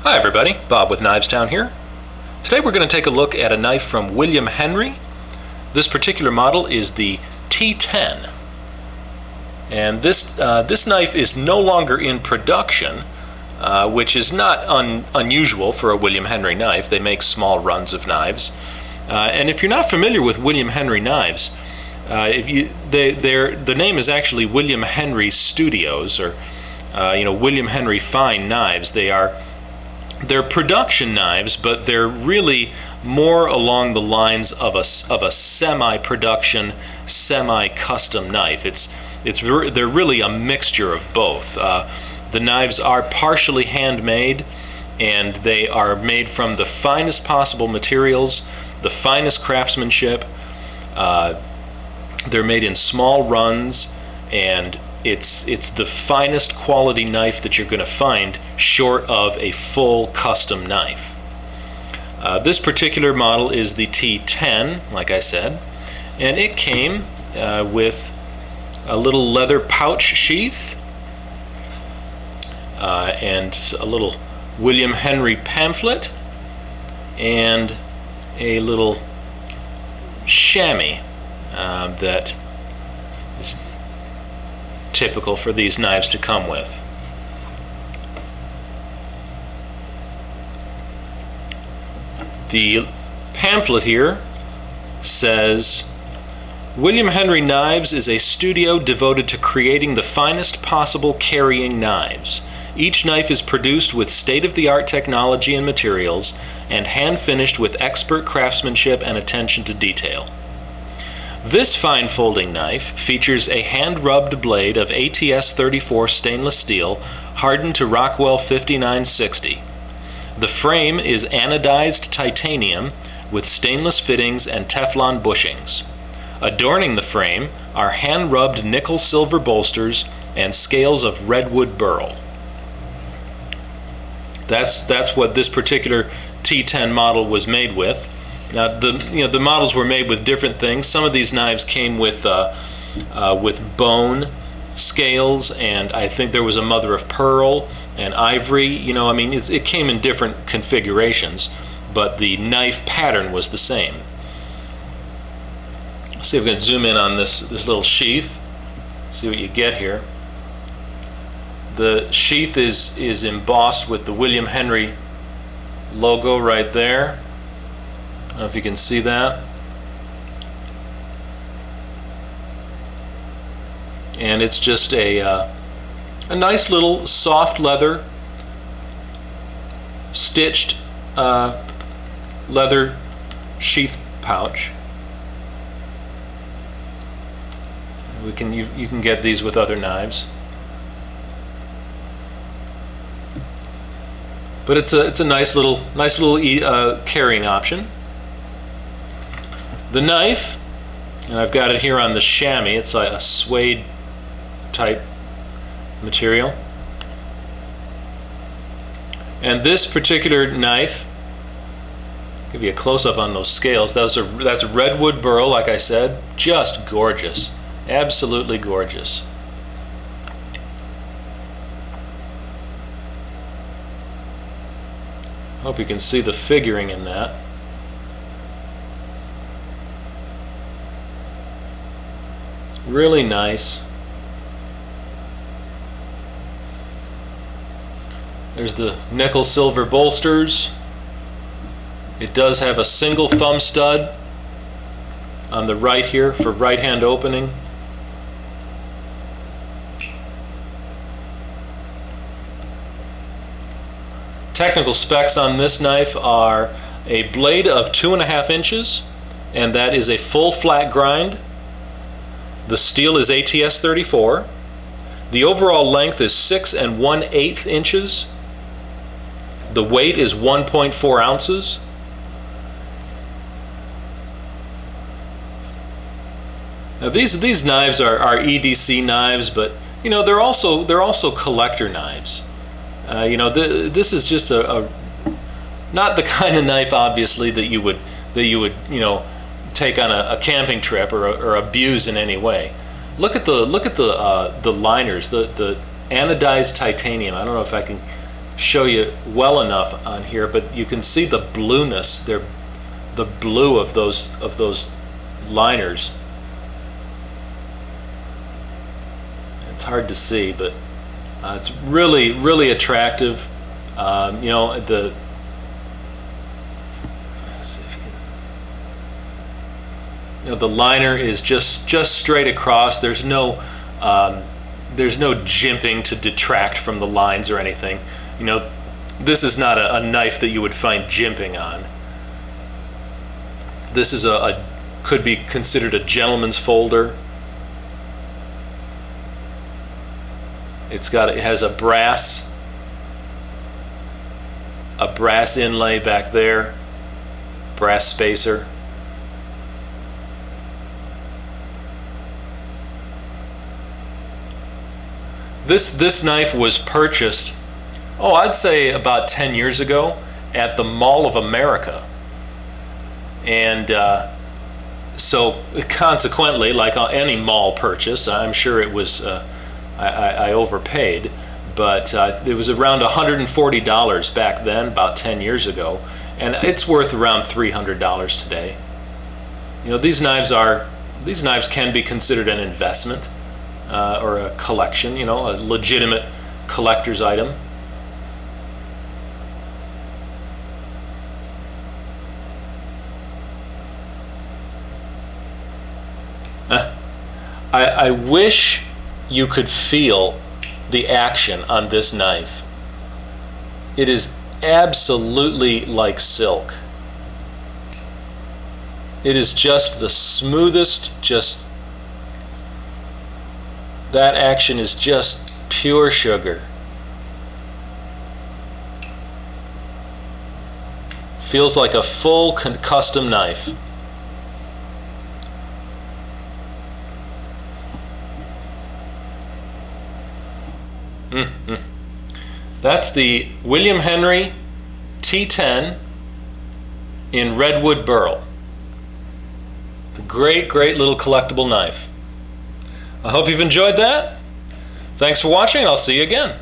Hi everybody, Bob with Knivestown here. Today we're going to take a look at a knife from William Henry. This particular model is the T10. And this knife is no longer in production, which is not unusual for a William Henry knife. They make small runs of knives. And if you're not familiar with William Henry knives, the name is actually William Henry Studios, or William Henry Fine Knives. They're production knives, but they're really more along the lines of a semi-production, semi-custom knife. They're really a mixture of both. The knives are partially handmade, and they are made from the finest possible materials, the finest craftsmanship. They're made in small runs, and it's the finest quality knife that you're going to find, short of a full custom knife. This particular model is the T10, like I said, and it came with a little leather pouch sheath and a little William Henry pamphlet and a little chamois that is typical for these knives to come with. The pamphlet here says, William Henry Knives is a studio devoted to creating the finest possible carrying knives. Each knife is produced with state-of-the-art technology and materials and hand-finished with expert craftsmanship and attention to detail. This fine folding knife features a hand-rubbed blade of ATS 34 stainless steel hardened to Rockwell 5960. The frame is anodized titanium with stainless fittings and Teflon bushings. Adorning the frame are hand-rubbed nickel-silver bolsters and scales of redwood burl. That's what this particular T10 model was made with. Now the models were made with different things. Some of these knives came with bone scales, and I think there was a mother of pearl and ivory. It came in different configurations, but the knife pattern was the same. Let's see if we can zoom in on this little sheath. See what you get here. The sheath is embossed with the William Henry logo right there. I don't know if you can see that. And it's just a nice little soft leather, stitched leather sheath pouch. You can get these with other knives. But it's a nice little carrying option. The knife, and I've got it here on the chamois, it's a suede type material. And this particular knife, I'll give you a close-up on those scales. That's redwood burl, like I said, just gorgeous, absolutely gorgeous. Hope you can see the figuring in that. Really nice. There's the nickel silver bolsters. It does have a single thumb stud on the right here for right hand opening. Technical specs on this knife are a blade of 2.5 inches, and that is a full flat grind. The steel is ATS 34. The overall length is 6 1/8 inches. The weight is 1.4 ounces. Now these knives are EDC knives, but they're also collector knives. This is just not the kind of knife, obviously, that you would take on a camping trip or abuse in any way. Look at the liners, the anodized titanium. I don't know if I can show you well enough on here, but you can see the blueness. They're the blue of those liners. It's hard to see, but it's really attractive. You know, let's see if you can, you know, the liner is just straight across. There's no jimping to detract from the lines or anything. You know, this is not a knife that you would find jimping on. This is could be considered a gentleman's folder. It has a brass inlay back there, brass spacer. This knife was purchased, oh, I'd say about 10 years ago at the Mall of America. And so consequently, like any mall purchase, I'm sure it was, I overpaid, but it was around $140 back then, about 10 years ago, and it's worth around $300 today. You know, these knives can be considered an investment or a collection, you know, a legitimate collector's item. I wish you could feel the action on this knife. It is absolutely like silk. It is just the smoothest, that action is just pure sugar. Feels like a full custom knife. That's the William Henry T10 in redwood burl. The great little collectible knife. I hope you've enjoyed that. Thanks for watching. I'll see you again.